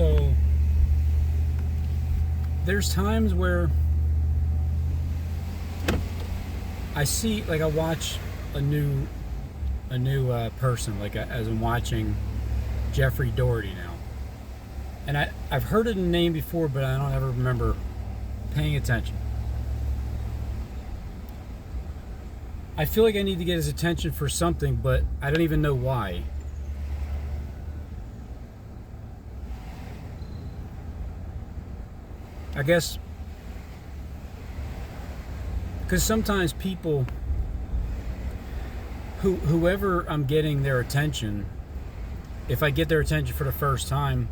So there's times where I see, like, I watch a new person, like as I'm watching Jeffrey Daugherty now, and I've heard of the name before, but I don't ever remember paying attention. I feel like I need to get his attention for something, but I don't even know why. I guess because sometimes people, whoever I'm getting their attention, if I get their attention for the first time,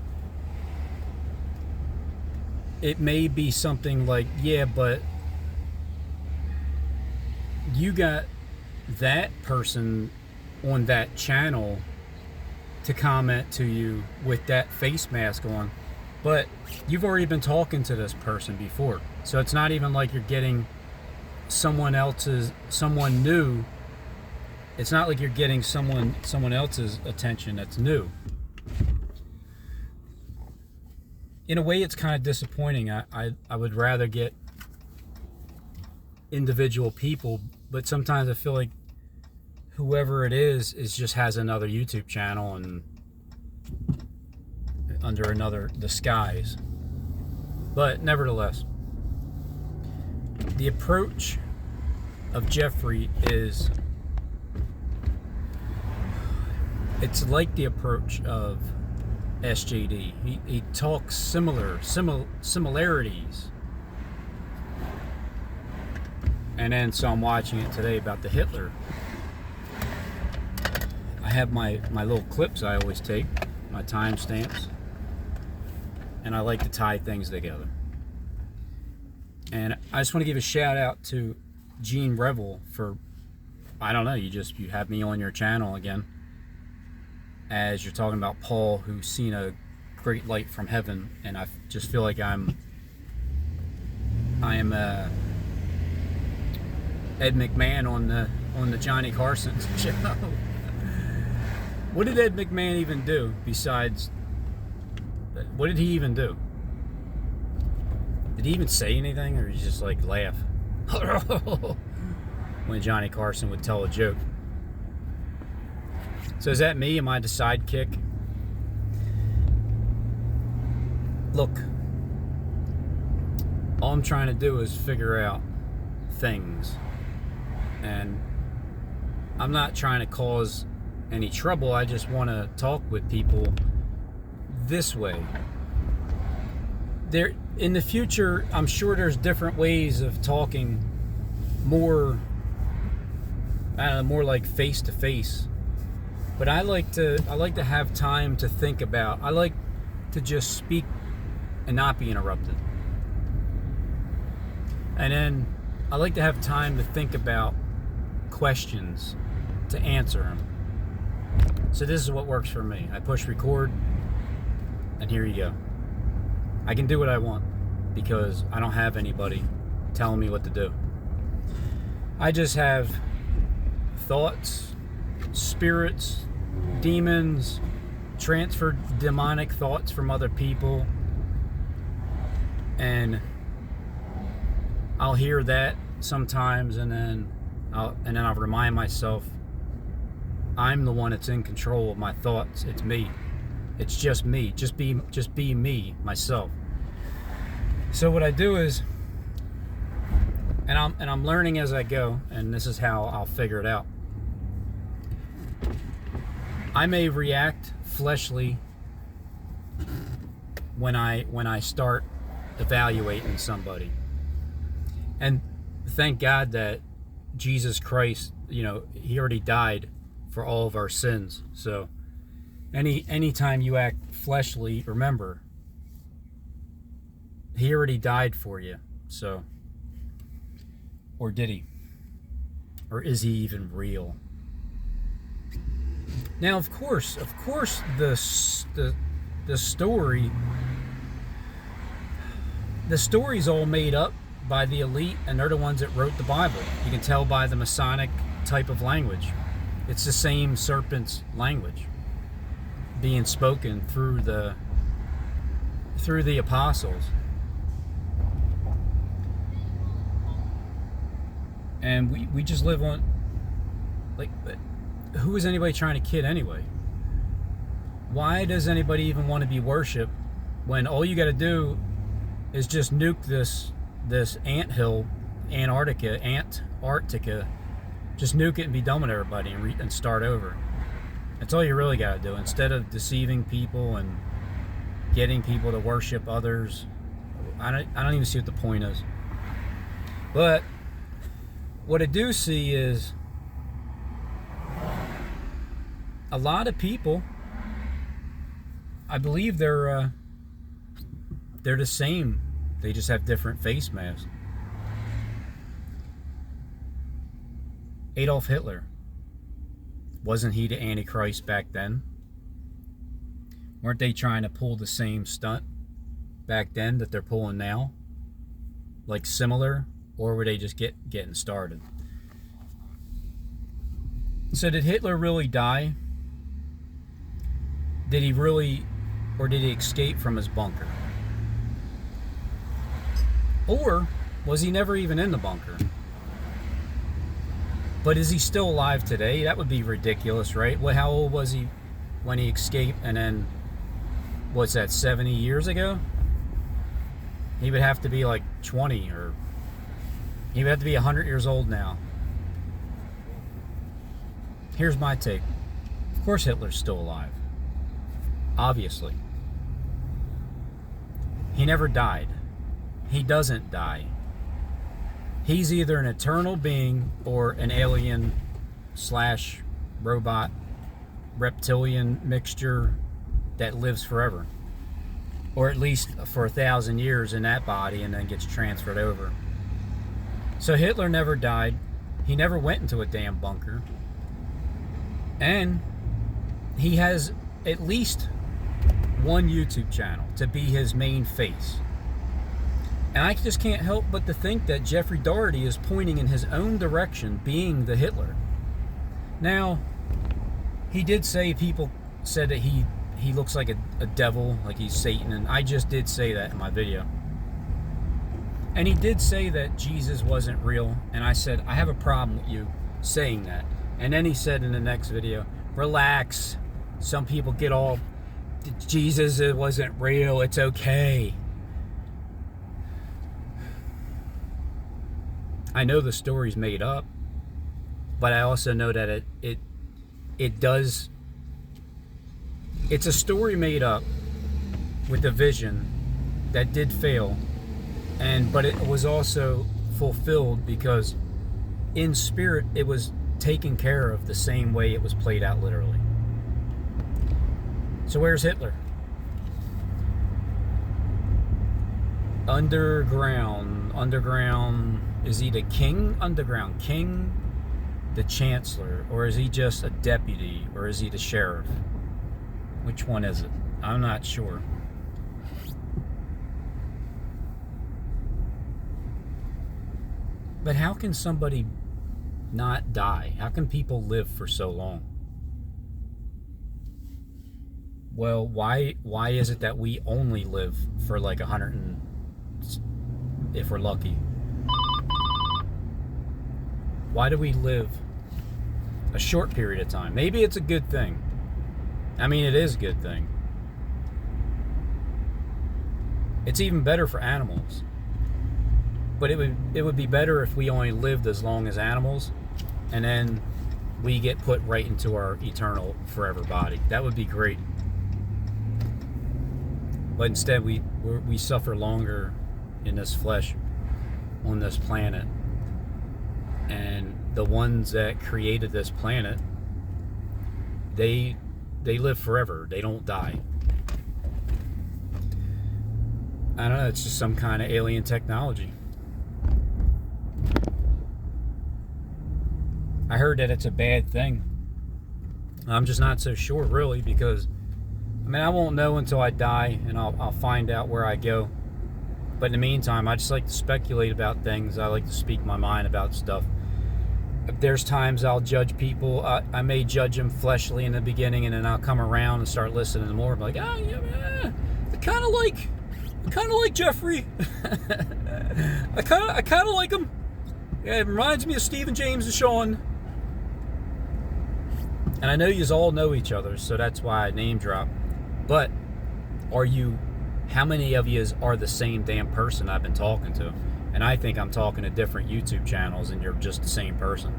it may be something like, yeah, but you got that person on that channel to comment to you with that face mask on, but you've already been talking to this person before, so it's not even like you're getting someone new. It's not like you're getting someone else's attention that's new. In a way, it's kind of disappointing. I would rather get individual people, but sometimes I feel like whoever it is just has another YouTube channel and under another disguise. But nevertheless, the approach of Jeffrey is, it's like the approach of SJD. He talks similarities. And then, so I'm watching it today about the Hitler. I have my little clips I always take, my timestamps, and I like to tie things together. And I just want to give a shout out to Gene Revel for, I don't know, you have me on your channel again, as you're talking about Paul, who's seen a great light from heaven, and I just feel like I am Ed McMahon on the Johnny Carson show. What did Ed McMahon even do besides? What did he even do? Did he even say anything, or did he just like laugh when Johnny Carson would tell a joke? So is that me? Am I the sidekick? Look, all I'm trying to do is figure out things, and I'm not trying to cause any trouble. I just want to talk with people this way. There, in the future, I'm sure there's different ways of talking, more like face to face. But I like to have time to think about. I like to just speak and not be interrupted. And then I like to have time to think about questions to answer them. So this is what works for me. I push record, and here you go. I can do what I want because I don't have anybody telling me what to do. I just have thoughts, spirits, demons, transferred demonic thoughts from other people, and I'll hear that sometimes, and then I'll remind myself I'm the one that's in control of my thoughts. It's me. It's just me. Just be me, myself. So what I do is, and I'm learning as I go, and this is how I'll figure it out. I may react fleshly when I start evaluating somebody. And thank God that Jesus Christ, he already died for all of our sins. So anytime you act fleshly, remember, he already died for you. So, or did he? Or is he even real? Now, of course, the story's all made up by the elite, and they're the ones that wrote the Bible. You can tell by the Masonic type of language. It's the same serpent's language being spoken through the through the apostles. And we just live on, like, who is anybody trying to kid anyway? Why does anybody even want to be worshipped when all you got to do is just nuke this anthill, Antarctica, just nuke it and be done with everybody and start over. That's all you really got to do, instead of deceiving people and getting people to worship others. I don't even see what the point is. But what I do see is a lot of people, I believe they're the same. They just have different face masks. Adolf Hitler, wasn't he the Antichrist back then? Weren't they trying to pull the same stunt back then that they're pulling now? Like similar? Or were they just getting started? So did Hitler really die? Did he really, or did he escape from his bunker? Or was he never even in the bunker? But is he still alive today? That would be ridiculous, right? Well, how old was he when he escaped? And then, what's that, 70 years ago? He would have to be like 20, or he would have to be 100 years old now. Here's my take. Of course Hitler's still alive. Obviously. He never died. He doesn't die. He's either an eternal being or an alien / robot, reptilian mixture that lives forever. Or at least for 1,000 years in that body and then gets transferred over. So Hitler never died. He never went into a damn bunker. And he has at least one YouTube channel to be his main face. And I just can't help but to think that Jeffrey Daugherty is pointing in his own direction, being the Hitler. Now, he did say, people said that he looks like a devil, like he's Satan, and I just did say that in my video. And he did say that Jesus wasn't real, and I said, I have a problem with you saying that. And then he said in the next video, relax, some people get all, Jesus, it wasn't real, it's okay. I know the story's made up, but I also know that it does, it's a story made up with a vision that did fail, but it was also fulfilled because in spirit it was taken care of the same way it was played out literally. So where's Hitler? Underground, is he the king? Underground king? The chancellor? Or is he just a deputy? Or is he the sheriff? Which one is it? I'm not sure. But how can somebody not die? How can people live for so long? Well, why is it that we only live for like 100 and, if we're lucky? Why do we live a short period of time? Maybe it's a good thing. I mean, it is a good thing. It's even better for animals. But it would be better if we only lived as long as animals, and then we get put right into our eternal forever body. That would be great. But instead, we suffer longer in this flesh on this planet. And the ones that created this planet, they live forever. They don't die. I don't know, it's just some kind of alien technology. I heard that it's a bad thing. I'm just not so sure, really, because I mean, I won't know until I die, and I'll find out where I go. But in the meantime, I just like to speculate about things. I like to speak my mind about stuff. If there's times I'll judge people, I may judge them fleshly in the beginning, and then I'll come around and start listening more. I'm like, oh, yeah, they're kind of like I kind of like Jeffrey. I kind of like him. Yeah, it reminds me of Stephen James and Sean. And I know you all know each other, so that's why I name drop. But how many of you are the same damn person I've been talking to? And I think I'm talking to different YouTube channels and you're just the same person.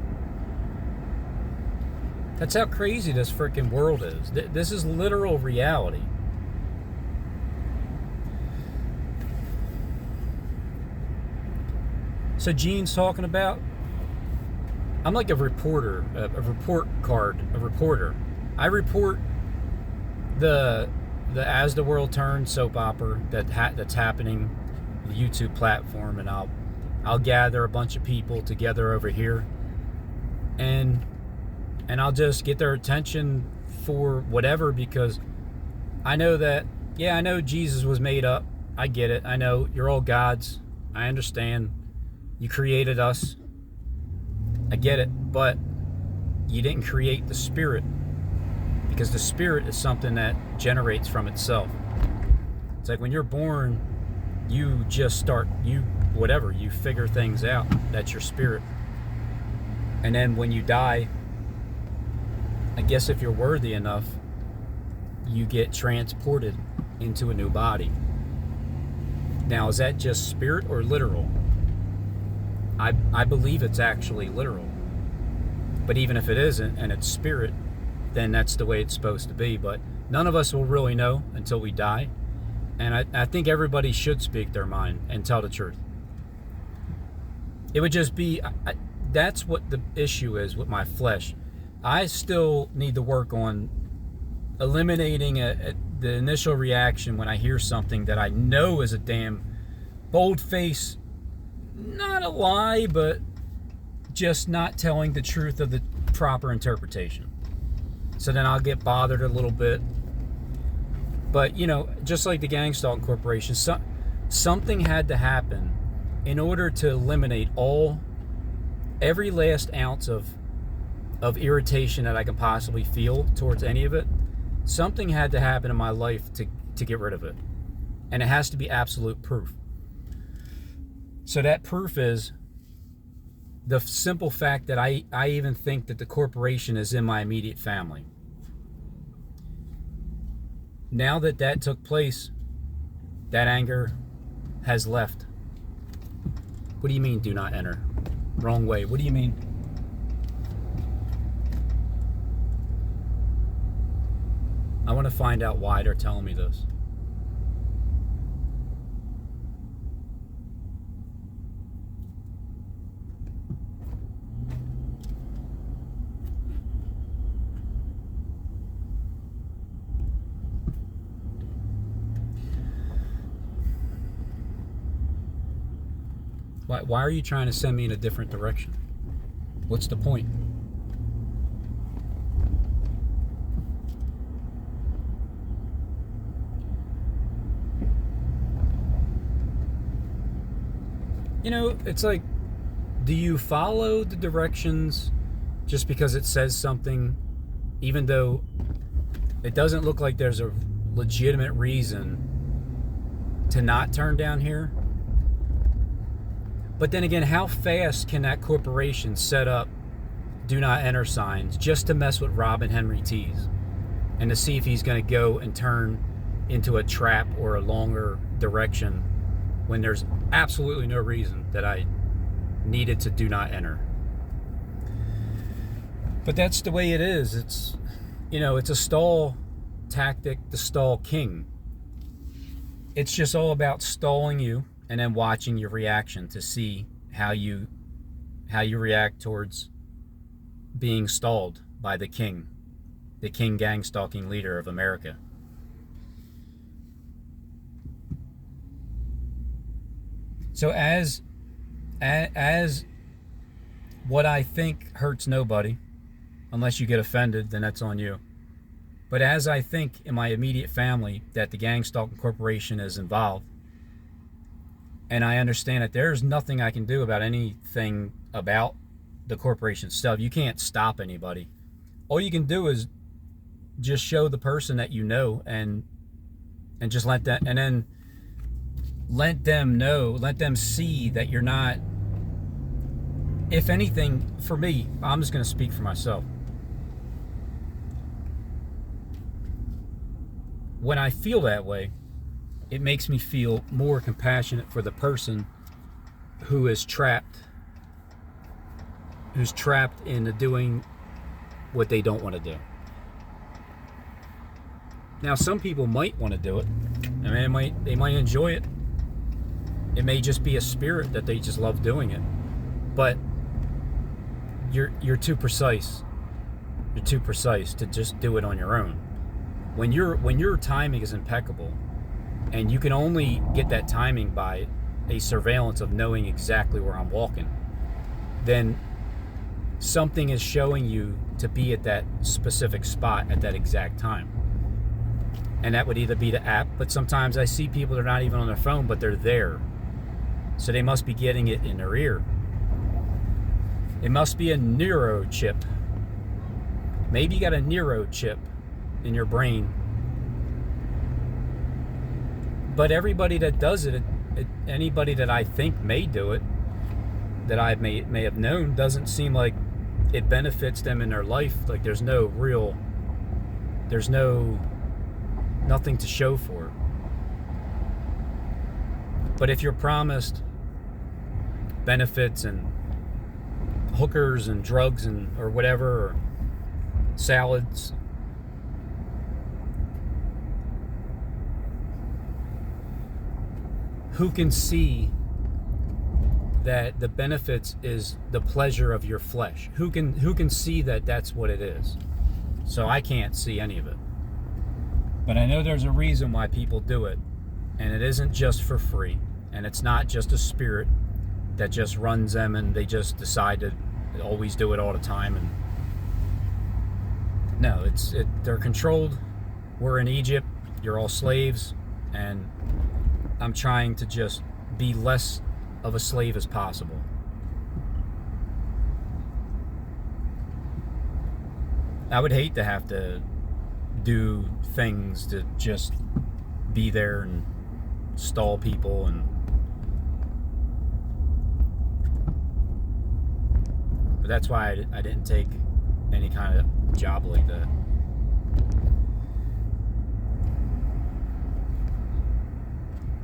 That's how crazy this freaking world is. This is literal reality. So Gene's talking about, I'm like a reporter, a reporter. I report the As the World Turns soap opera that's happening on the YouTube platform, and I'll gather a bunch of people together over here, and I'll just get their attention for whatever, because I know that, yeah, I know Jesus was made up. I get it. I know you're all gods. I understand. You created us. I get it. But you didn't create the spirit, because the spirit is something that generates from itself. It's like when you're born, you just start, you figure things out. That's your spirit. And then when you die, I guess if you're worthy enough, you get transported into a new body. Now, is that just spirit or literal? I believe it's actually literal. But even if it isn't, and it's spirit, then that's the way it's supposed to be. But none of us will really know until we die. And I think everybody should speak their mind and tell the truth. It would just be, that's what the issue is with my flesh. I still need to work on eliminating the initial reaction when I hear something that I know is a damn bold-faced, not a lie, but just not telling the truth of the proper interpretation. So then I'll get bothered a little bit. But, you know, just like the Gang Stalking Corporation, something had to happen in order to eliminate every last ounce of irritation that I can possibly feel towards any of it. Something had to happen in my life to get rid of it. And it has to be absolute proof. So that proof is the simple fact that I even think that the corporation is in my immediate family. Now that took place, that anger has left. What do you mean, do not enter? Wrong way. What do you mean? I want to find out why they're telling me this. Why are you trying to send me in a different direction? What's the point? You know, it's like, do you follow the directions just because it says something, even though it doesn't look like there's a legitimate reason to not turn down here? But then again, how fast can that corporation set up do not enter signs just to mess with Robin Henry Tees and to see if he's going to go and turn into a trap or a longer direction when there's absolutely no reason that I needed to do not enter? But that's the way it is. It's, you know, it's a stall tactic to stall king. It's just all about stalling you and then watching your reaction to see how you react towards being stalled by the king gang stalking leader of America. So as what I think hurts nobody, unless you get offended, then that's on you. But as I think in my immediate family that the Gang Stalking Corporation is involved, and I understand that there's nothing I can do about anything about the corporation stuff. You can't stop anybody. All you can do is just show the person that you know and just let that, and then let them know, let them see that you're not, if anything, for me, I'm just going to speak for myself. When I feel that way, it makes me feel more compassionate for the person who is trapped into doing what they don't want to do. Now, some people might want to do it. I mean, they might enjoy it. It may just be a spirit that they just love doing it. But you're too precise. You're too precise to just do it on your own. When your timing is impeccable, and you can only get that timing by a surveillance of knowing exactly where I'm walking, then something is showing you to be at that specific spot at that exact time. And that would either be the app, but sometimes I see people that are not even on their phone, but they're there. So they must be getting it in their ear. It must be a neuro chip. Maybe you got a neuro chip in your brain. But everybody that does it, anybody that I think may do it, that I may have known, doesn't seem like it benefits them in their life. Like there's nothing to show for it. But if you're promised benefits and hookers and drugs and or whatever, or salads, who can see that the benefits is the pleasure of your flesh? Who can see that that's what it is? So I can't see any of it. But I know there's a reason why people do it, and it isn't just for free, and it's not just a spirit that just runs them and they just decide to always do it all the time. And no, they're controlled. We're in Egypt. You're all slaves, and I'm trying to just be less of a slave as possible. I would hate to have to do things to just be there and stall people, but that's why I didn't take any kind of job like that.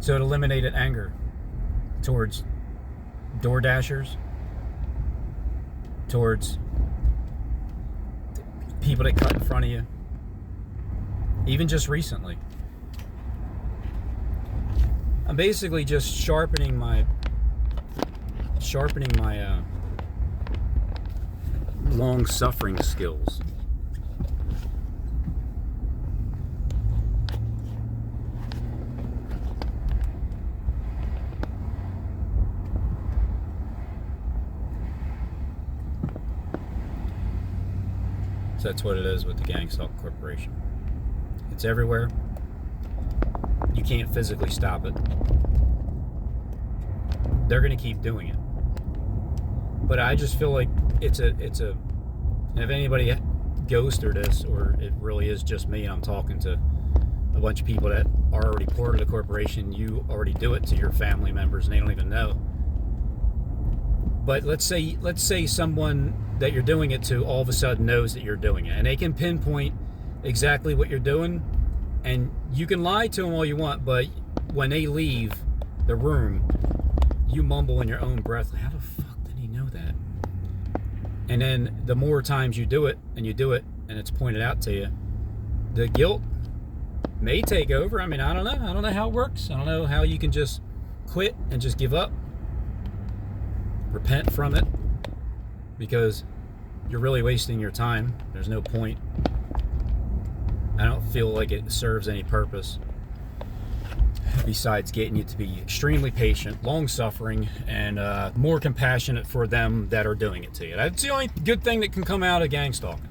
So it eliminated anger towards door dashers, towards people that cut in front of you, even just recently. I'm basically just sharpening my long-suffering skills. So that's what it is with the Gang Stalk Corporation. It's everywhere. You can't physically stop it. They're going to keep doing it. But I just feel like it's a, and if anybody goes through this, or it really is just me and I'm talking to a bunch of people that are already part of the corporation, you already do it to your family members and they don't even know. But let's say someone that you're doing it to all of a sudden knows that you're doing it, and they can pinpoint exactly what you're doing, and you can lie to them all you want, but when they leave the room, you mumble in your own breath, how the fuck did he know that? And then the more times you do it, and it's pointed out to you, the guilt may take over. I mean, I don't know how it works. I don't know how you can just quit and just give up, repent from it, because you're really wasting your time. There's no point. I don't feel like it serves any purpose besides getting you to be extremely patient, long-suffering, and more compassionate for them that are doing it to you. That's the only good thing that can come out of gang stalking.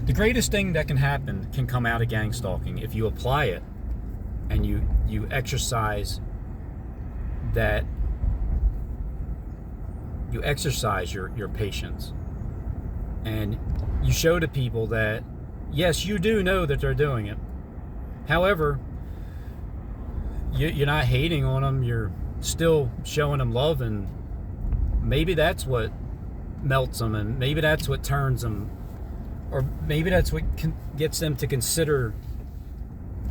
The greatest thing that can happen can come out of gang stalking if you apply it and you exercise that. You exercise your patience, and you show to people that yes, you do know that they're doing it. However, you're not hating on them. You're still showing them love, and maybe that's what melts them, and maybe that's what turns them, or maybe that's what gets them to consider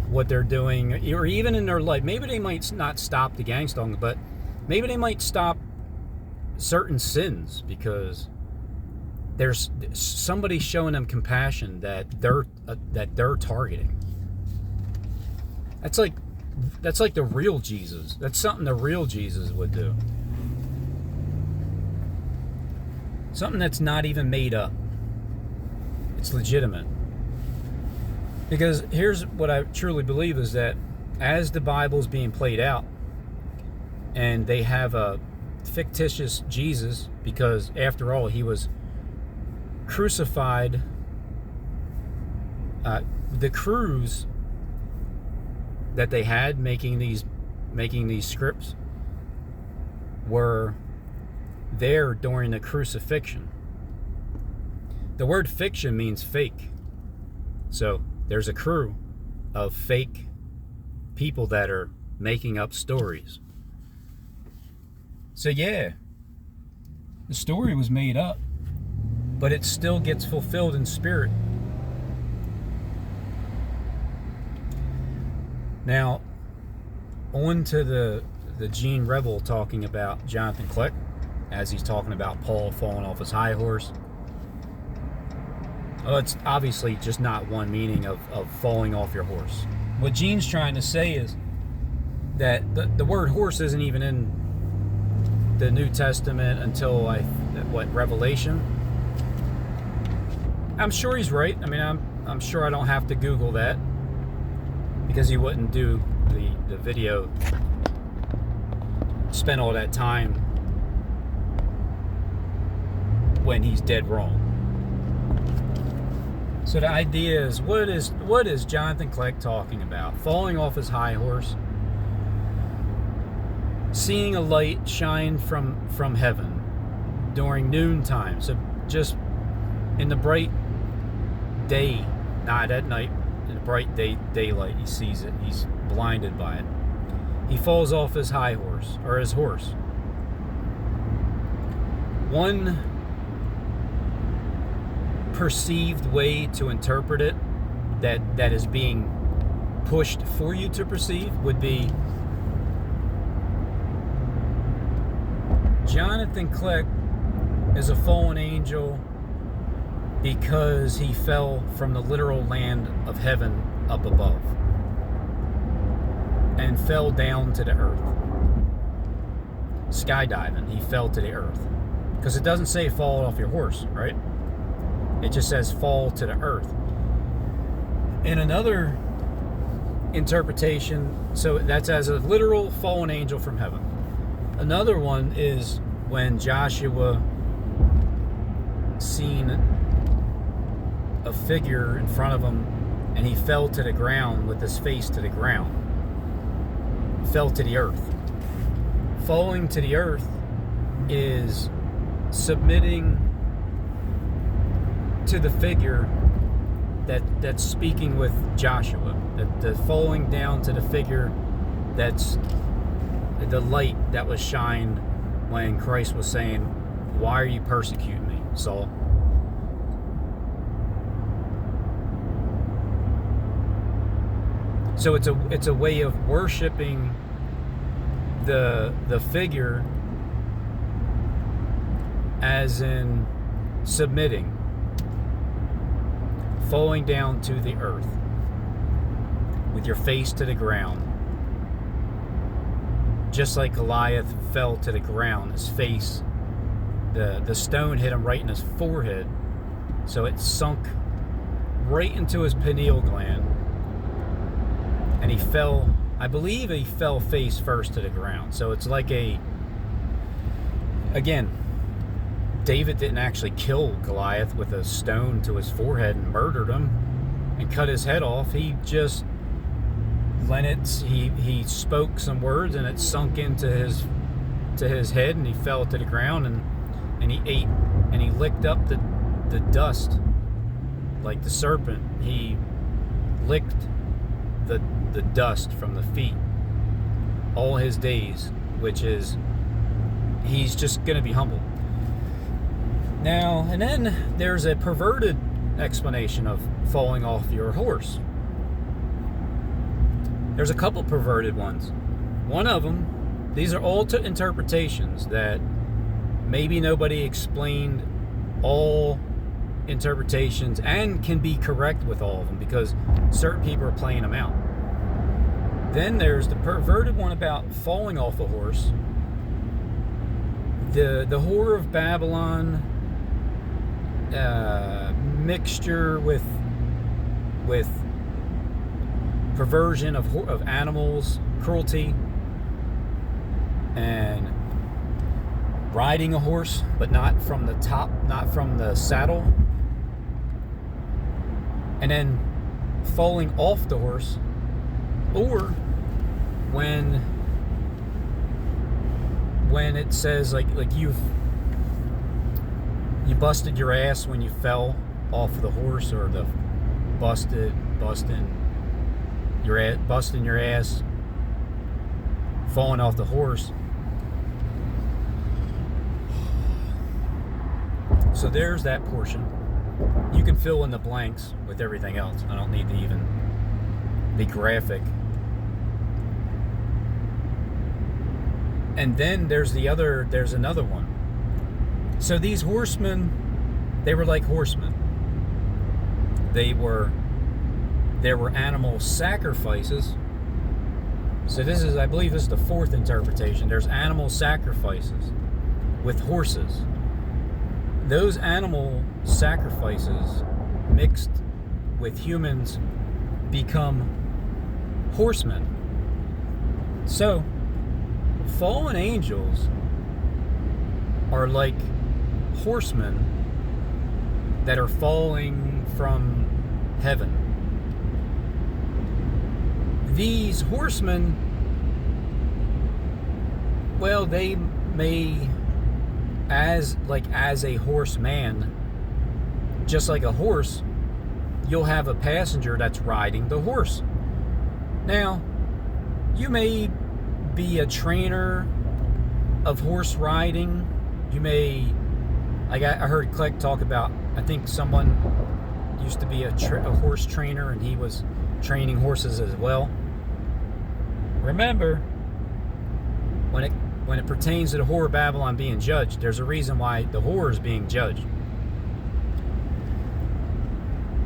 what they're doing, or even in their life. Maybe they might not stop the gang stalking, but maybe they might stop certain sins because there's somebody showing them compassion that they're targeting. That's like the real Jesus. That's something the real Jesus would do. Something that's not even made up. It's legitimate. Because here's what I truly believe is that as the Bible's being played out, and they have a fictitious Jesus, because after all, he was crucified. The crews that they had making these scripts were there during the crucifixion. The word fiction means fake. So there's a crew of fake people that are making up stories. So yeah, the story was made up, but it still gets fulfilled in spirit. Now, on to the Gene Rebel talking about Jonathan Click, as he's talking about Paul falling off his high horse. Well, it's obviously just not one meaning of falling off your horse. What Gene's trying to say is that the word horse isn't even in the New Testament until Revelation. I'm sure he's right. I mean, I'm sure I don't have to Google that, because he wouldn't do the video, spend all that time when he's dead wrong. So the idea is, what is Jonathan Click talking about? Falling off his high horse, seeing a light shine from heaven during noontime. So just in the bright day, not at night, in the bright daylight, he sees it. He's blinded by it. He falls off his high horse, or his horse. One perceived way to interpret it that is being pushed for you to perceive would be Jonathan Click is a fallen angel because he fell from the literal land of heaven up above and fell down to the earth. Skydiving, he fell to the earth. Because it doesn't say fall off your horse, right? It just says fall to the earth. In another interpretation, so that's as a literal fallen angel from heaven. Another one is when Joshua seen a figure in front of him and he fell to the ground with his face to the ground. Fell to the earth. Falling to the earth is submitting to the figure that's speaking with Joshua. The falling down to the figure that's the light that was shined when Christ was saying, "Why are you persecuting me, Saul?" So it's a way of worshiping the figure, as in submitting, falling down to the earth with your face to the ground. Just like Goliath fell to the ground, his face, the stone hit him right in his forehead, so it sunk right into his pineal gland, and he fell, I believe he fell face first to the ground. So it's like again, David didn't actually kill Goliath with a stone to his forehead and murdered him and cut his head off. He just he spoke some words and it sunk into his head, and he fell to the ground, and he ate and he licked up the dust like the serpent. He licked the dust from the feet all his days, which is he's just going to be humbled. Now, and then there's a perverted explanation of falling off your horse. There's a couple perverted ones. One of them, these are all interpretations that maybe nobody explained all interpretations and can be correct with all of them because certain people are playing them out. Then there's the perverted one about falling off a horse. The Whore of Babylon mixture with perversion of animals, cruelty, and riding a horse, but not from the top, not from the saddle, and then falling off the horse, or when it says like you busted your ass when you fell off the horse, or the busting your ass falling off the horse. So there's that portion. You can fill in the blanks with everything else. I don't need to even be graphic. And then there's another one. So these horsemen, they were like horsemen. There were animal sacrifices. So I believe this is the fourth interpretation. There's animal sacrifices with horses. Those animal sacrifices mixed with humans become horsemen. So fallen angels are like horsemen that are falling from heaven. These horsemen, well, they may, as a horseman, just like a horse, you'll have a passenger that's riding the horse. Now, you may be a trainer of horse riding. You may, I heard Click talk about, I think someone used to be a horse trainer, and he was training horses as well. Remember, when it pertains to the Whore of Babylon being judged, there's a reason why the whore is being judged.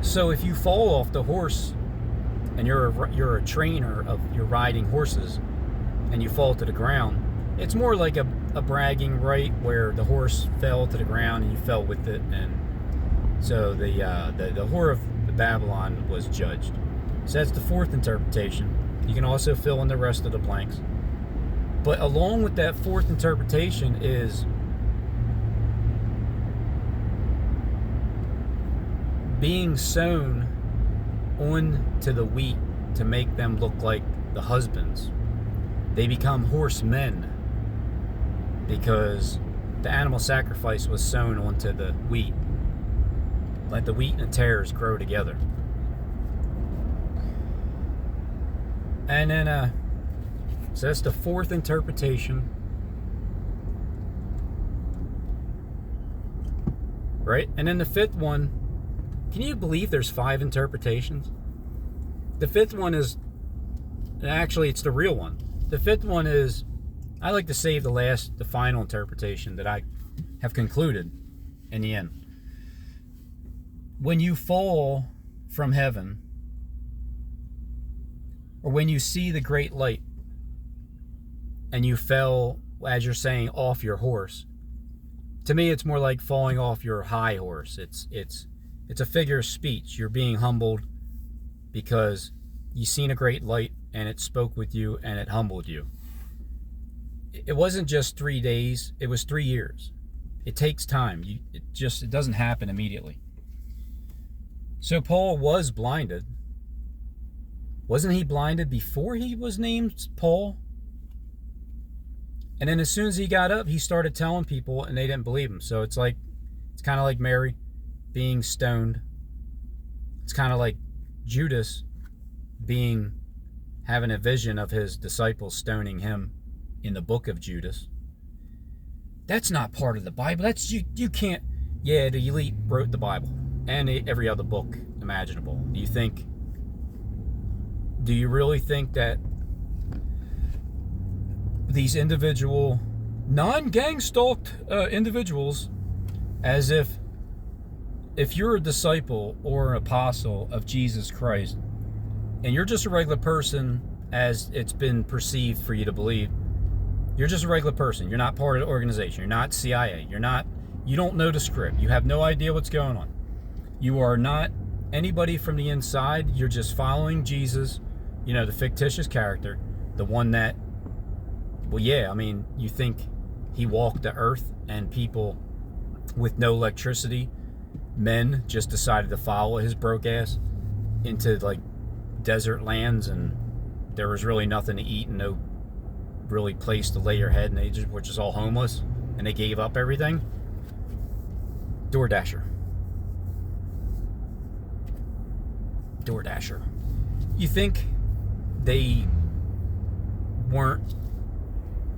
So if you fall off the horse and you're a trainer you're riding horses and you fall to the ground, it's more like a bragging right where the horse fell to the ground and you fell with it, and so the Whore of Babylon was judged. So that's the fourth interpretation. You can also fill in the rest of the blanks. But along with that fourth interpretation is being sown onto the wheat to make them look like the husbands. They become horsemen because the animal sacrifice was sown onto the wheat. Let the wheat and the tares grow together. And then, so that's the fourth interpretation. Right? And then the fifth one, can you believe there's 5 interpretations? The fifth one is, actually it's the real one. The fifth one is, I like to save the final interpretation that I have concluded in the end. When you fall from heaven, or when you see the great light, and you fell, as you're saying, off your horse. To me, it's more like falling off your high horse. It's a figure of speech. You're being humbled because you seen a great light and it spoke with you and it humbled you. It wasn't just 3 days. It was 3 years. It takes time. It doesn't happen immediately. So Paul was blinded. Wasn't he blinded before he was named Paul? And then as soon as he got up, he started telling people, and they didn't believe him. So it's kind of like Mary being stoned. It's kind of like Judas having a vision of his disciples stoning him in the book of Judas. That's not part of the Bible. That's you can't. Yeah, the elite wrote the Bible and every other book imaginable. Do you really think that these individual non-gang stalked individuals, as if you're a disciple or an apostle of Jesus Christ and you're just a regular person as it's been perceived for you to believe, you're just a regular person, you're not part of the organization, you're not CIA, you don't know the script, you have no idea what's going on, you are not anybody from the inside, you're just following Jesus, the fictitious character, the one that, well, yeah, I mean, you think he walked the earth and people with no electricity, men just decided to follow his broke ass into like desert lands, and there was really nothing to eat and no really place to lay your head, and they just were just all homeless and they gave up everything? DoorDasher. You think they weren't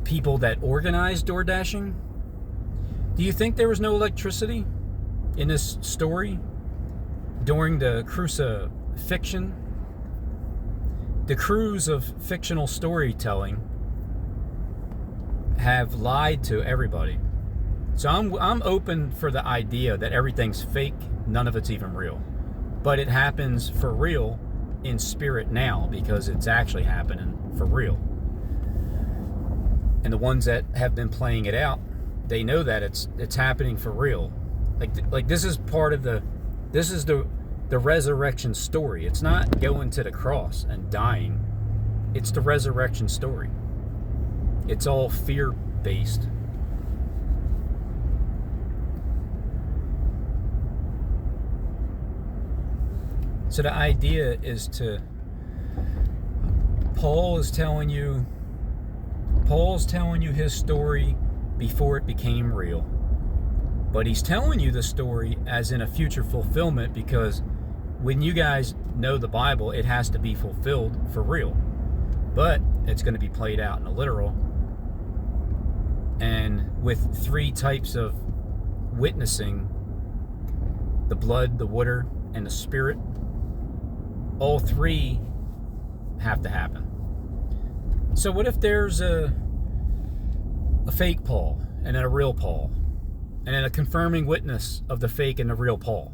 people that organized DoorDashing? Do you think there was no electricity in this story during the crucifixion? The crews of fictional storytelling have lied to everybody. So I'm open for the idea that everything's fake, none of it's even real. But it happens for real in spirit now, because it's actually happening for real. And the ones that have been playing it out, they know that it's happening for real. Like this is part of the resurrection story. It's not going to the cross and dying. It's the resurrection story. It's all fear-based. So the idea is Paul's telling you his story before it became real. But he's telling you the story as in a future fulfillment, because when you guys know the Bible, it has to be fulfilled for real. But it's going to be played out in a literal. And with 3 types of witnessing, the blood, the water, and the spirit, all 3 have to happen. So what if there's a fake Paul and then a real Paul, and then a confirming witness of the fake and the real Paul?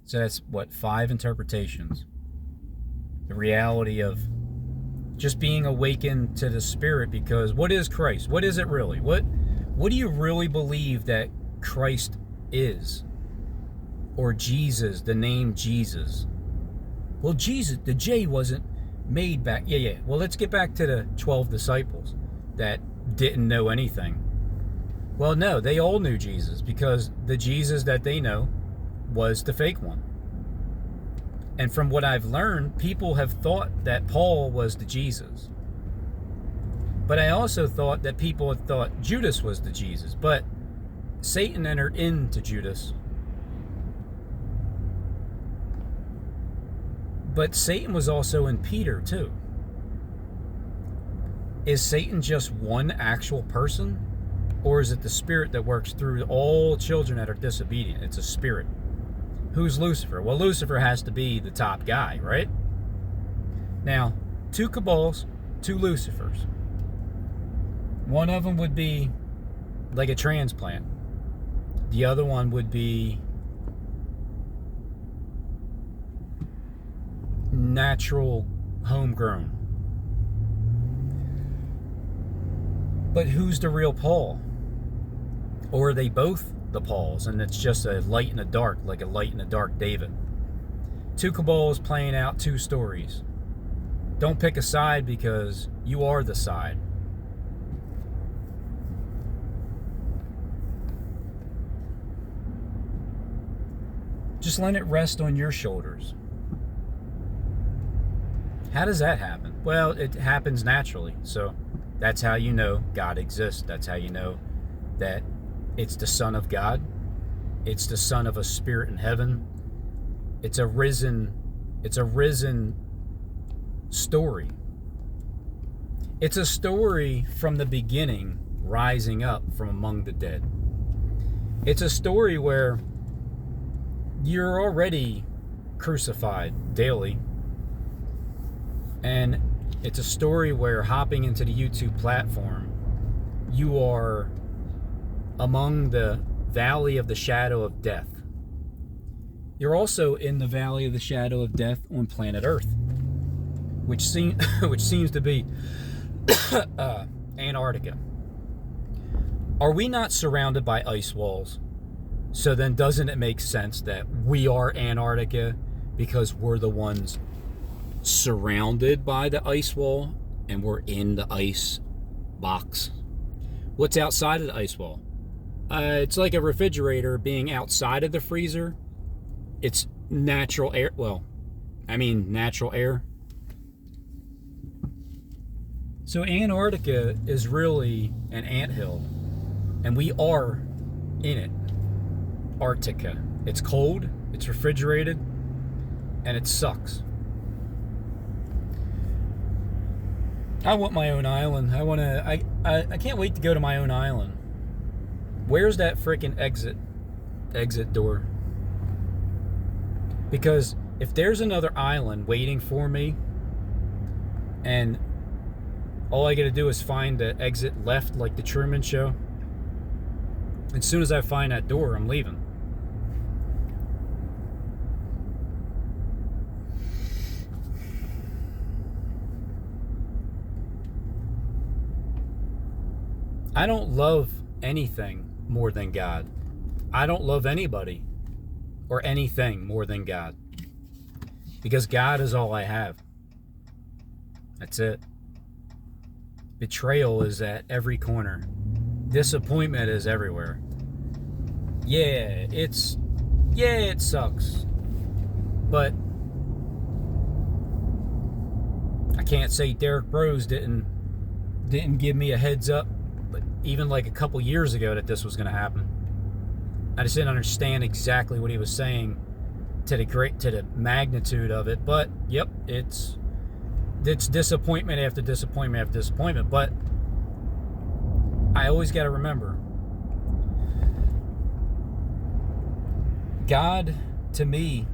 So that's what, 5 interpretations. The reality of just being awakened to the spirit, because what is Christ? What is it really? What do you really believe that Christ is? Or Jesus, the name Jesus? Well, Jesus, the J wasn't made back. Yeah. Well, let's get back to the 12 disciples that didn't know anything. Well, no, they all knew Jesus, because the Jesus that they know was the fake one. And from what I've learned, people have thought that Paul was the Jesus. But I also thought that people had thought Judas was the Jesus. But Satan entered into Judas. But Satan was also in Peter too. Is Satan just one actual person? Or is it the spirit that works through all children that are disobedient? It's a spirit. Who's Lucifer? Well, Lucifer has to be the top guy, right? Now, 2 cabals, 2 Lucifers. One of them would be like a transplant. The other one would be natural, homegrown. But who's the real Paul? Or are they both the Pauls, and it's just a light in the dark, like a light in the dark David? 2 cabals playing out 2 stories. Don't pick a side, because you are the side. Just let it rest on your shoulders. How does that happen? Well, it happens naturally. So that's how you know God exists. That's how you know that it's the Son of God. It's the Son of a spirit in heaven. It's a risen story. It's a story from the beginning, rising up from among the dead. It's a story where you're already crucified daily. And it's a story where, hopping into the YouTube platform, you are among the valley of the shadow of death. You're also in the valley of the shadow of death on planet Earth, which seems to be Antarctica. Are we not surrounded by ice walls? So then doesn't it make sense that we are Antarctica because we're the ones surrounded by the ice wall and we're in the ice box? What's outside of the ice wall? It's like a refrigerator being outside of the freezer. It's natural air. Well, I mean natural air. So Antarctica is really an anthill, and we are in it. Arctica. It's cold, it's refrigerated, and it sucks. I want my own island. I can't wait to go to my own island. Where's that freaking exit door? Because if there's another island waiting for me, and all I gotta do is find the exit left, like the Truman Show, as soon as I find that door, I'm leaving. I don't love anything more than God. I don't love anybody or anything more than God. Because God is all I have. That's it. Betrayal is at every corner. Disappointment is everywhere. Yeah, it sucks. But I can't say Derek Rose didn't give me a heads up, but even like a couple years ago, that this was going to happen. I just didn't understand exactly what he was saying to the magnitude of it. But yep, it's disappointment after disappointment after disappointment. But I always got to remember, God to me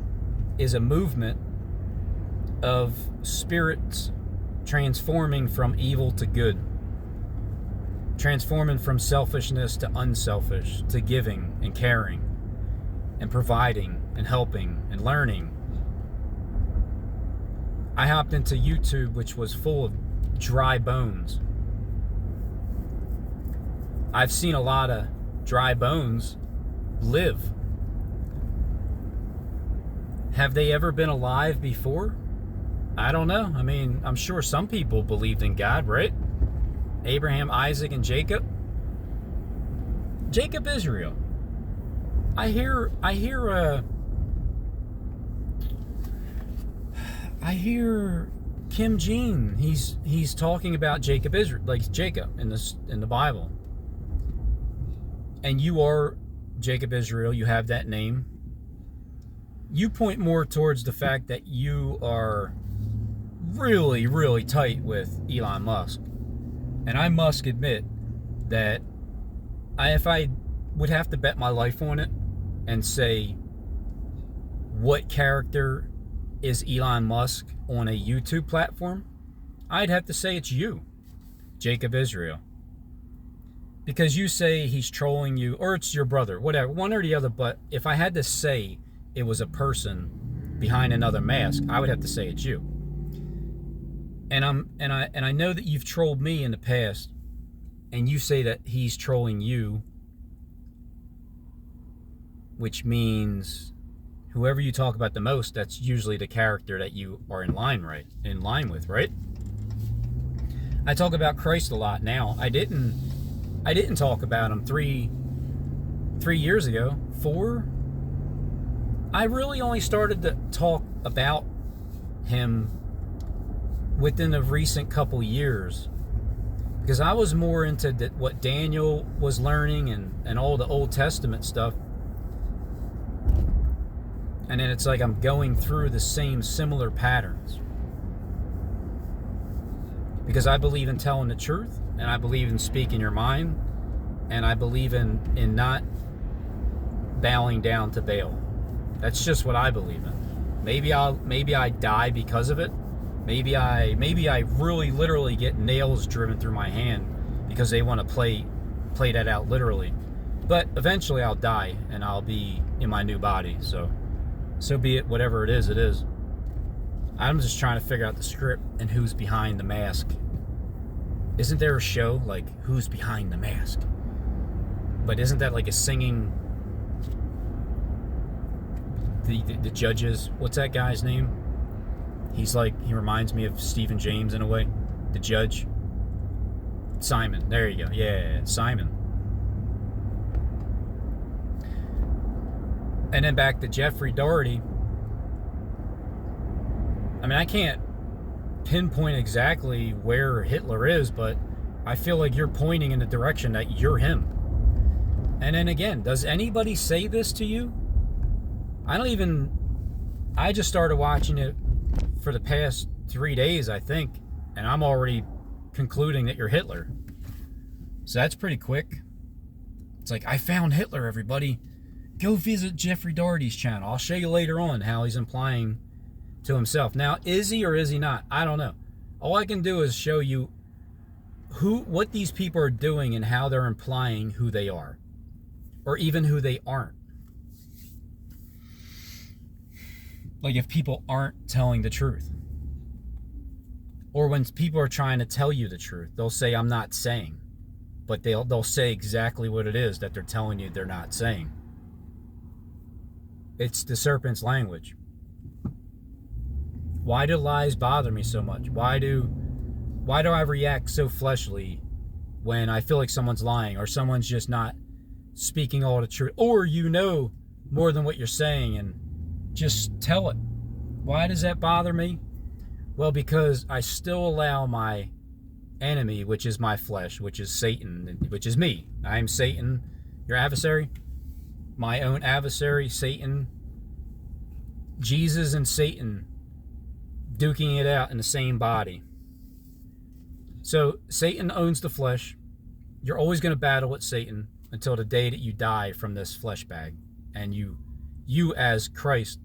is a movement of spirits transforming from evil to good, transforming from selfishness to unselfish, to giving and caring and providing and helping and learning. I hopped into YouTube, which was full of dry bones. I've seen a lot of dry bones live. Have they ever been alive before? I don't know. I mean, I'm sure some people believed in God, right? Abraham, Isaac, and Jacob. Jacob Israel. I hear Kim Jean. He's talking about Jacob Israel, like Jacob in the Bible. And you are Jacob Israel. You have that name. You point more towards the fact that you are really, really tight with Elon Musk. And I must admit that if I would have to bet my life on it and say what character is Elon Musk on a YouTube platform, I'd have to say it's you, Jacob Israel. Because you say he's trolling you, or it's your brother, whatever, one or the other. But if I had to say it was a person behind another mask, I would have to say it's you. And I know that you've trolled me in the past, and you say that he's trolling you, which means whoever you talk about the most, that's usually the character that you are in line with, right? I talk about Christ a lot now. I didn't talk about him 3 years ago. 4. I really only started to talk about him within the recent couple years, Because I was more into what Daniel was learning and all the Old Testament stuff. And then it's like I'm going through the same similar patterns. Because I believe in telling the truth, and I believe in speaking your mind, and I believe in not bowing down to Baal. That's just what I believe in. Maybe I die because of it. Maybe I really literally get nails driven through my hand because they want to play that out literally. But eventually I'll die and I'll be in my new body. So be it. Whatever it is, it is. I'm just trying to figure out the script and who's behind the mask. Isn't there a show like Who's Behind the Mask? But isn't that like a singing? The judges. What's that guy's name? He reminds me of Stephen James in a way. The judge. Simon. There you go. Yeah, Simon. And then back to Jeffrey Daugherty. I mean, I can't pinpoint exactly where Hitler is, but I feel like you're pointing in the direction that you're him. And then again, does anybody say this to you? I just started watching it for the past 3 days, I think, and I'm already concluding that you're Hitler. So that's pretty quick. It's like, I found Hitler, everybody. Go visit Jeffrey Daugherty's channel. I'll show you later on how he's implying to himself. Now, is he or is he not? I don't know. All I can do is show you what these people are doing and how they're implying who they are, or even who they aren't. Like if people aren't telling the truth, or when people are trying to tell you the truth, they'll say, I'm not saying, but they'll say exactly what it is that they're telling you they're not saying. It's the serpent's language. Why do lies bother me so much? Why do I react so fleshly when I feel like someone's lying, or someone's just not speaking all the truth, or more than what you're saying and just tell it? Why does that bother me? Well, because I still allow my enemy, which is my flesh, which is Satan, which is me. I am Satan, your adversary, my own adversary, Satan, Jesus and Satan duking it out in the same body. So Satan owns the flesh. You're always going to battle with Satan until the day that you die from this flesh bag. And you as Christ,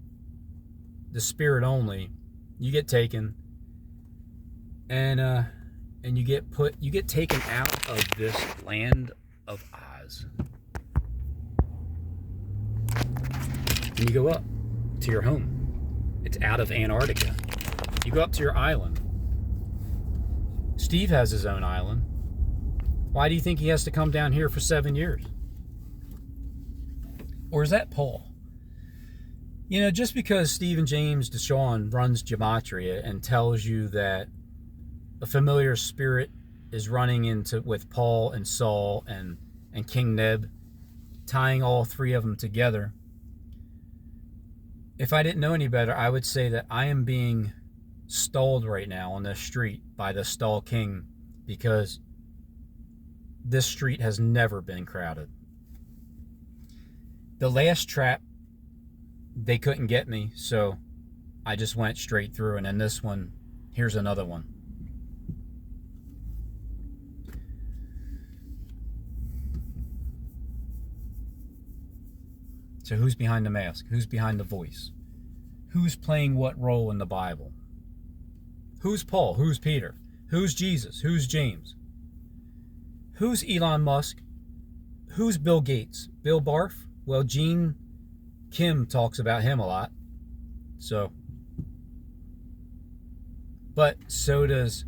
the Spirit only, you get taken, and you get taken out of this land of Oz. And you go up to your home. It's out of Antarctica. You go up to your island. Steve has his own island. Why do you think he has to come down here for 7 years? Or is that Paul? You know, just because Stephen James Deshawn runs Gematria and tells you that a familiar spirit is running with Paul and Saul and King Neb, tying all three of them together, if I didn't know any better, I would say that I am being stalled right now on this street by the Stall King, because this street has never been crowded. The last trap, they couldn't get me, so I just went straight through. And then this one, here's another one. So who's behind the mask? Who's behind the voice? Who's playing what role in the Bible? Who's Paul? Who's Peter? Who's Jesus? Who's James? Who's Elon Musk? Who's Bill Gates? Bill Barf? Well, Gene Kim talks about him a lot. So, but so did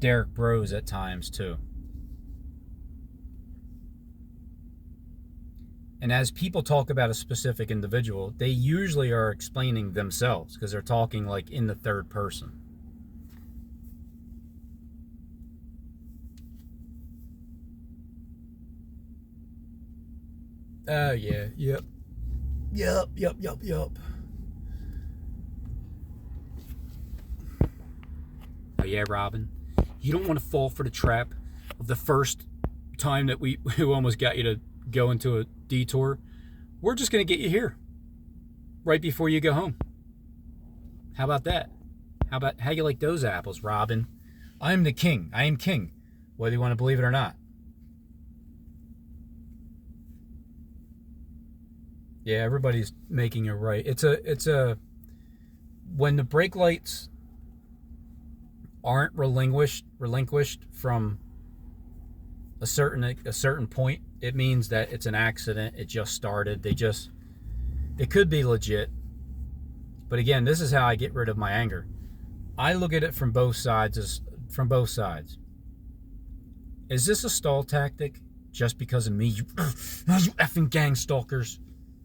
Derek Bros at times too. And as people talk about a specific individual, they usually are explaining themselves, because they're talking like in the third person. Oh, yeah, yep. Oh yeah, Robin, you don't want to fall for the trap of the first time that we almost got you to go into a detour. We're just going to get you here right before you go home. How about that? How you like those apples, Robin? I am the king. I am king, whether you want to believe it or not. Yeah, everybody's making it right. It's a when the brake lights aren't relinquished from a certain point, it means that it's an accident. It just started. It could be legit. But again, this is how I get rid of my anger. I look at it from both sides. Is this a stall tactic just because of me? You effing gang stalkers.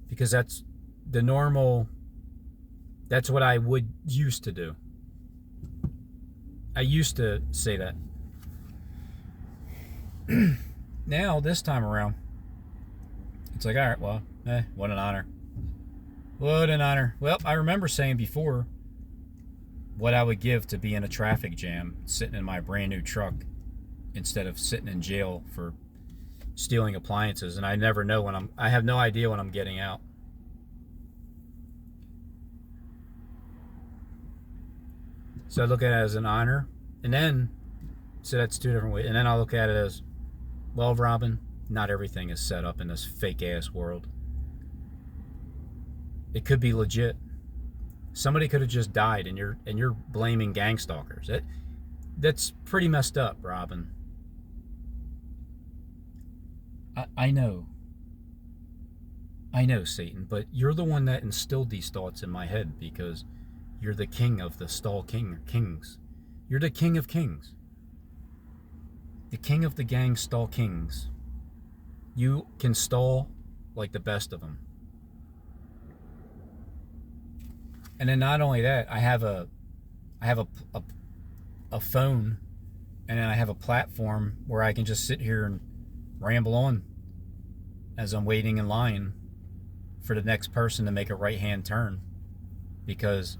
Because that's the normal, that's what I would used to do. I used to say that. Now, this time around, it's like, all right, well, what an honor. What an honor. Well, I remember saying before what I would give to be in a traffic jam, sitting in my brand new truck, instead of sitting in jail for stealing appliances, and I never know I have no idea when I'm getting out. So I look at it as an honor, and then, so that's two different ways, and then I'll look at it as, well, Robin, not everything is set up in this fake-ass world. It could be legit. Somebody could have just died, and you're blaming gang stalkers. That's pretty messed up, Robin. I know, Satan, but you're the one that instilled these thoughts in my head because you're the king of the stall kings. You're the king of kings. The king of the gang stall kings. You can stall like the best of them. And then not only that, I have a phone, and then I have a platform where I can just sit here and ramble on as I'm waiting in line for the next person to make a right-hand turn, because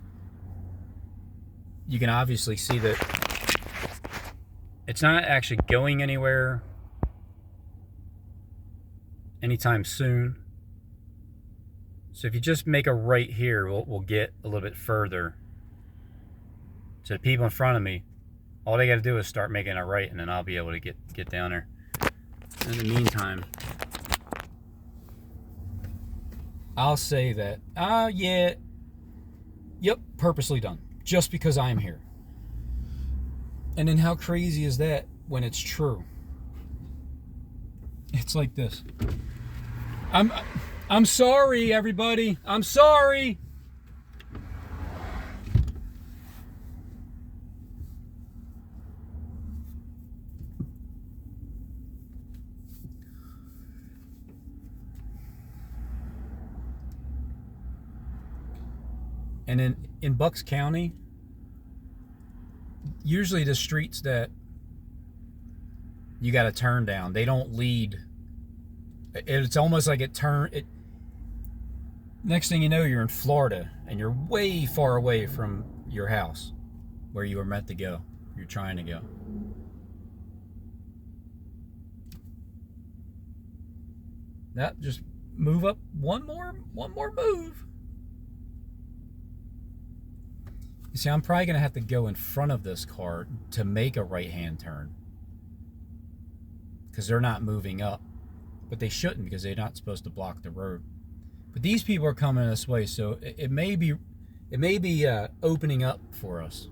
you can obviously see that it's not actually going anywhere anytime soon. So if you just make a right here, we'll get a little bit further. So the people in front of me, all they got to do is start making a right, and then I'll be able to get down there. In the meantime, I'll say that, yep, purposely done, just because I'm here. And then how crazy is that when it's true? It's like this. I'm sorry, everybody. I'm sorry. And in Bucks County, usually the streets that you got to turn down, they don't lead. It's almost like next thing you know, you're in Florida, and you're way far away from your house where you were meant to go. You're trying to go. That just move up one more move. You see, I'm probably going to have to go in front of this car to make a right-hand turn, because they're not moving up. But they shouldn't, because they're not supposed to block the road. But these people are coming this way, so it may be opening up for us.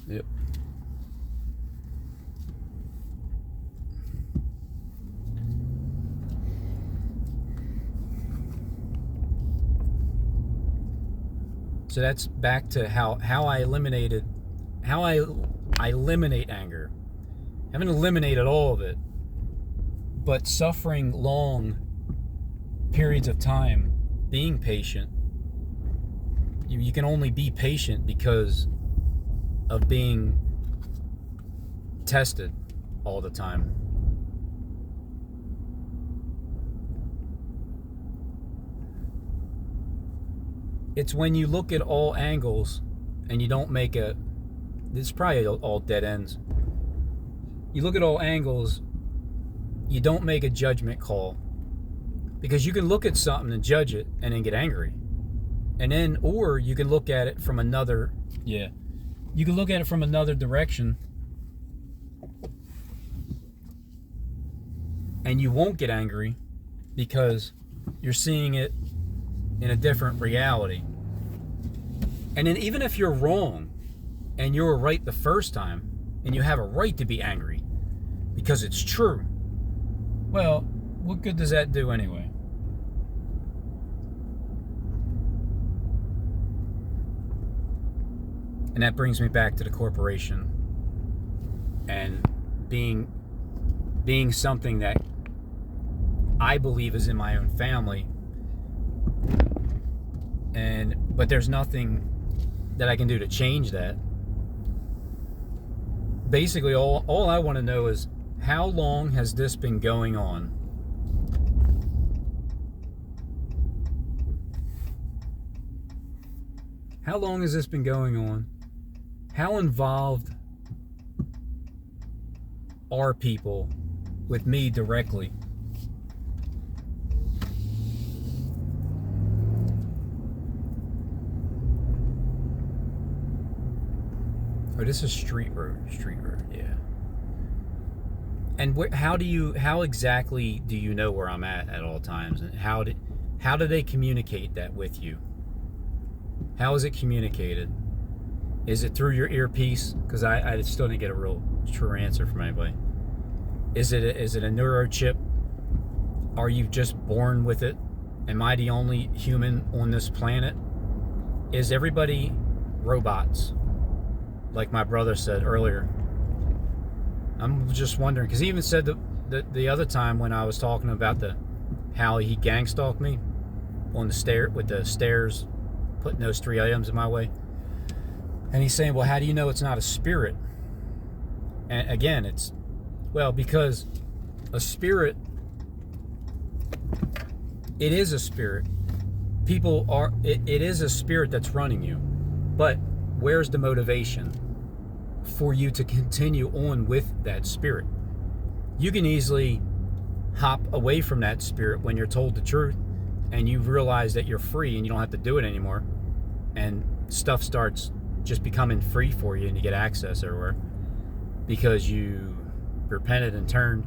Yep. So that's back to how I eliminate anger. I haven't eliminated all of it, but suffering long periods of time, being patient. You can only be patient because of being tested all the time. It's when you look at all angles and you don't make it's probably all dead ends. You look at all angles, you don't make a judgment call. Because you can look at something and judge it and then get angry. And then, or you can look at it from another, you can look at it from another direction and you won't get angry because you're seeing it in a different reality. And then even if you're wrong and you were right the first time and you have a right to be angry because it's true, well, what good does that do anyway? And that brings me back to the corporation and being something that I believe is in my own family. But there's nothing that I can do to change that. Basically, all I want to know is, how long has this been going on? How long has this been going on? How involved are people with me directly? Oh, this is street road, yeah. And how exactly do you know where I'm at all times? And how do they communicate that with you? How is it communicated? Is it through your earpiece? Because I still didn't get a real true answer from anybody. Is it a neurochip? Are you just born with it? Am I the only human on this planet? Is everybody robots? Like my brother said earlier. I'm just wondering, because he even said the other time when I was talking about how he gang stalked me on the stairs, putting those 3 items in my way. And he's saying, well, how do you know it's not a spirit? And again, because a spirit, it is a spirit. It is a spirit that's running you. But where's the motivation for you to continue on with that spirit? You can easily hop away from that spirit when you're told the truth and you realize that you're free and you don't have to do it anymore, and stuff starts just becoming free for you and you get access everywhere because you repented and turned.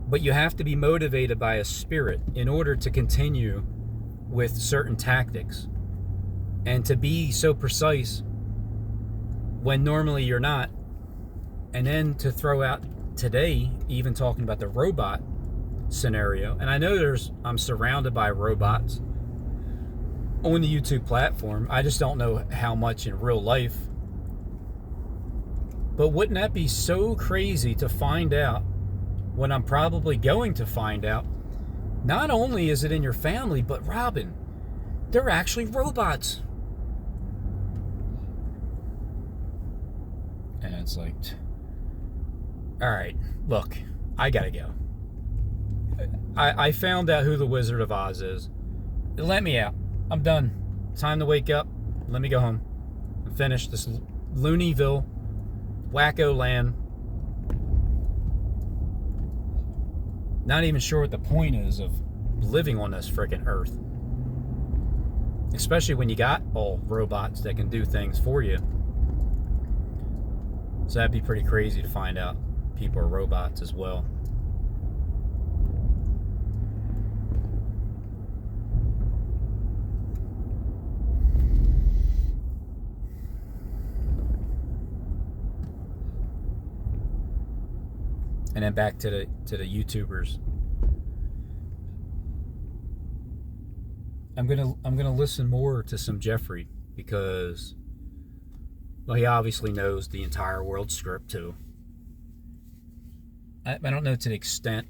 But you have to be motivated by a spirit in order to continue with certain tactics and to be so precise when normally you're not. And then to throw out today, even talking about the robot scenario, and I know I'm surrounded by robots on the YouTube platform. I just don't know how much in real life. But wouldn't that be so crazy to find out, when I'm probably going to find out, not only is it in your family, but Robin, they're actually robots. And it's like, all right, look, I gotta go. I found out who the Wizard of Oz is. Let me out. I'm done. Time to wake up. Let me go home and finish this Looneyville, wacko land. Not even sure what the point is of living on this freaking earth. Especially when you got all robots that can do things for you. So that'd be pretty crazy to find out people are robots as well. And then back to the YouTubers. I'm gonna listen more to some Jeffrey because, well, he obviously knows the entire world script too. I don't know to the extent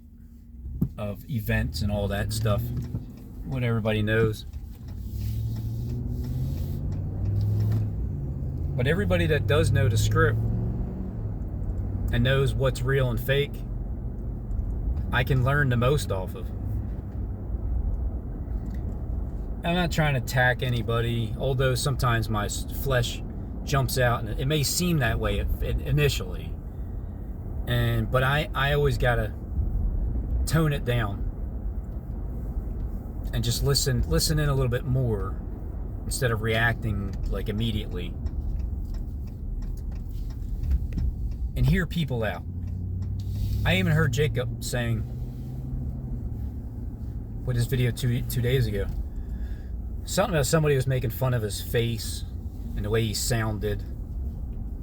of events and all that stuff, what everybody knows. But everybody that does know the script and knows what's real and fake, I can learn the most off of. I'm not trying to attack anybody, although sometimes my flesh jumps out, and it may seem that way initially. But I always gotta tone it down and just listen in a little bit more instead of reacting like immediately, and hear people out. I even heard Jacob saying with his video two days ago, something about somebody was making fun of his face and the way he sounded,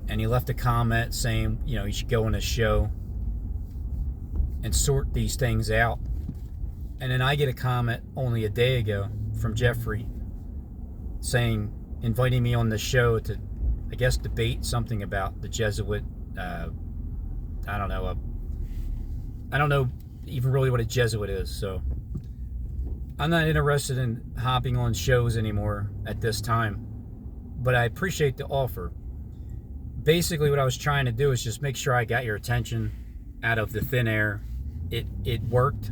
and he left a comment saying, you know, you should go on a show and sort these things out. And then I get a comment only a day ago from Jeffrey saying, inviting me on the show to, I guess, debate something about the Jesuit, I don't know even really what a Jesuit is, so I'm not interested in hopping on shows anymore at this time, but I appreciate the offer. Basically, what I was trying to do is just make sure I got your attention out of the thin air. It worked.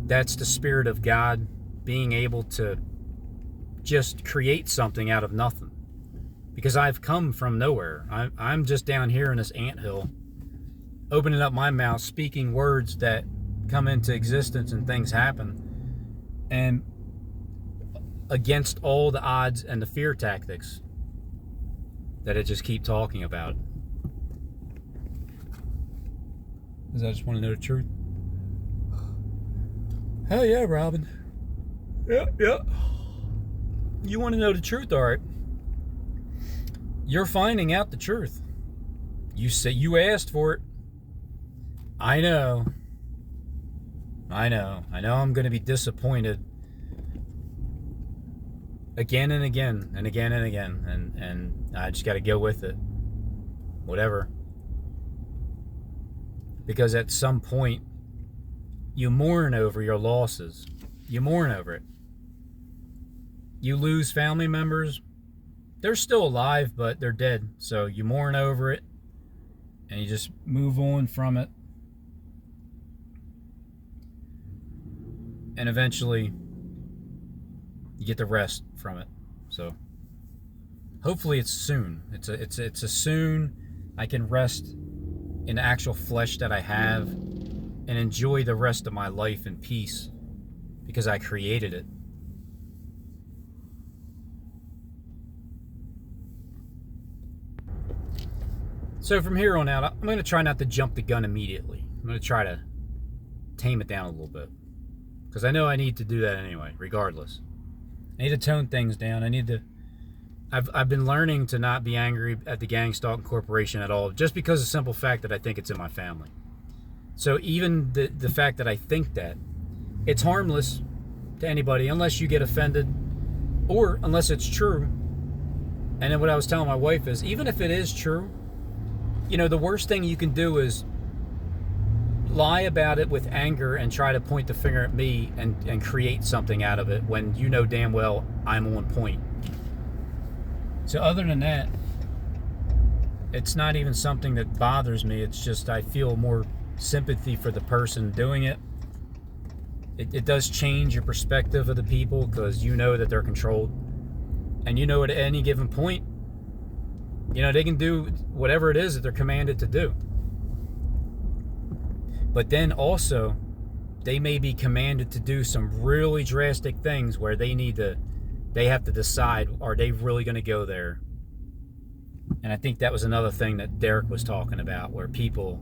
That's the Spirit of God, being able to just create something out of nothing. Because I've come from nowhere. I'm just down here in this anthill, opening up my mouth, speaking words that come into existence and things happen. And against all the odds and the fear tactics that I just keep talking about. Because I just want to know the truth. Hell yeah, Robin. Yeah. You want to know the truth, all right? You're finding out the truth. You say you asked for it. I know I'm going to be disappointed again and again and again and again, and I just got to go with it. Whatever. Because at some point, you mourn over your losses. You mourn over it. You lose family members. They're still alive, but they're dead. So you mourn over it, and you just move on from it. And eventually, you get the rest from it. So hopefully it's soon. It's a soon I can rest in the actual flesh that I have and enjoy the rest of my life in peace because I created it. So from here on out, I'm going to try not to jump the gun immediately. I'm going to try to tame it down a little bit. Because I know I need to do that anyway, regardless. I need to tone things down. I've been learning to not be angry at the Gang Stalking Corporation at all, just because of the simple fact that I think it's in my family. So even the fact that I think that, it's harmless to anybody unless you get offended or unless it's true. And then what I was telling my wife is, even if it is true, you know, the worst thing you can do is lie about it with anger and try to point the finger at me and create something out of it when you know damn well I'm on point. So other than that, it's not even something that bothers me. It's just I feel more sympathy for the person doing it. It does change your perspective of the people because you know that they're controlled. And you know at any given point, you know, they can do whatever it is that they're commanded to do. But then also, they may be commanded to do some really drastic things where they have to decide, are they really going to go there? And I think that was another thing that Derek was talking about, where people,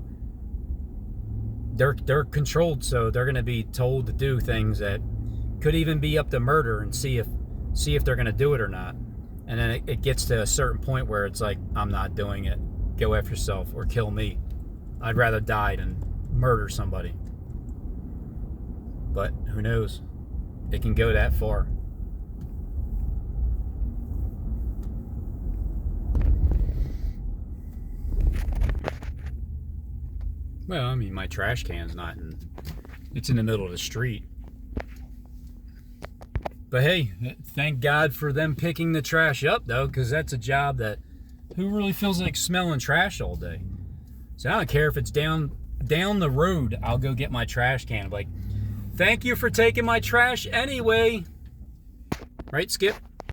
they're controlled, so they're going to be told to do things that could even be up to murder, and see if they're going to do it or not. And then it gets to a certain point where it's like, I'm not doing it. Go after yourself or kill me. I'd rather die than murder somebody. But who knows? It can go that far. Well, I mean, my trash can's not it's in the middle of the street. But hey, thank God for them picking the trash up, though, because that's a job that Who really feels like smelling trash all day? So I don't care if it's down the road. I'll go get my trash can. I'm like, thank you for taking my trash anyway. Right, Skip?